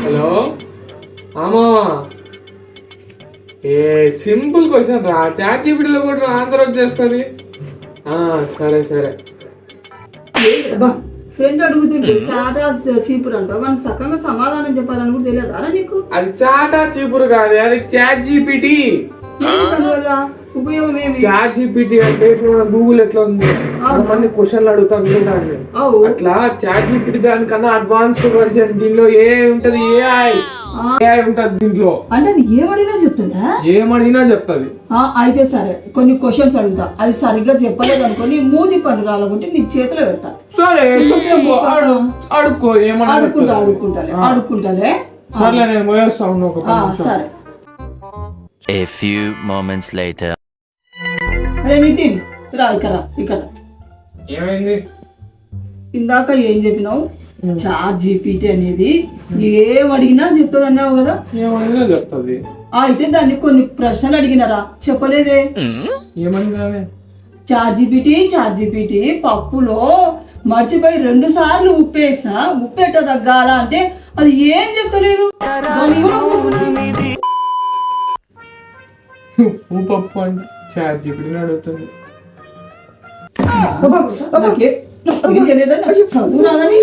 Hello ఆమా ఏ simple question రా, chat జీపీటీలో కూడా answer వచ్చేస్తుంది. సరే సరే. ఫ్రెండ్ అడుగుతుంటే చాటా చీపురు అంట, మనకు సకంగా సమాధానం చెప్పాలని కూడా తెలియదు అలా నీకు. అది చాటా చీపురు కాదు, అది చాట్ జీపీటీ. దానివల్ల ఉపయోగం ఏమి? చాట్ జీపీటీ అంటే ఇప్పుడు మన గూగుల్ ఎట్లా ఉంది, మన క్వశ్చన్లు అడుగుతాం చూడండి, అట్లా చాట్ జీపీటీ దానికన్నా అడ్వాన్స్ వర్షన్. దీనిలో ఏ ఉంటది, ఏఐ ఉంటది దీంట్లో. అంటే అది ఏమడినా చెప్తుందా? ఏమడినా చెప్తుంది. అయితే సరే, కొన్ని క్వశ్చన్స్ అడుగుతా, అది సరిగ్గా చెప్పలేదు అనుకోని మూది పని రాలకుంటే నీ చేతిలో పెడతా. సరే అడుక్కో, ఏమన్నా అడుక్కుంటాలే. సర్లే నేను పోయేస్తా ఉన్నా ఒక 10 నిమిషాలు. సరే. A few moments later. అరే నితిన్ రా, ఇక్కడ ఏమైంది? ఇందాక ఏం చెప్పినావు? చాట్ జీపీటీ అనేది ఏం అడిగినా చెప్తుంది అన్నావు కదా. ఏమడినా చెప్తుంది. అయితే దాన్ని కొన్ని ప్రశ్నలు అడిగినారా, చెప్పలేదే. ఏమడినా? చాట్ జీపీటీ పప్పులో మర్చిపోయి 2 సార్లు ఉప్పేసిన ఉప్పెట్ట తగ్గాల అంటే అది ఏం చెప్పలేదు. పప్పు అంటే చాట్ జీపీటీని అడుగుతుంది. నాకేం తెలియదని చదువు రాదని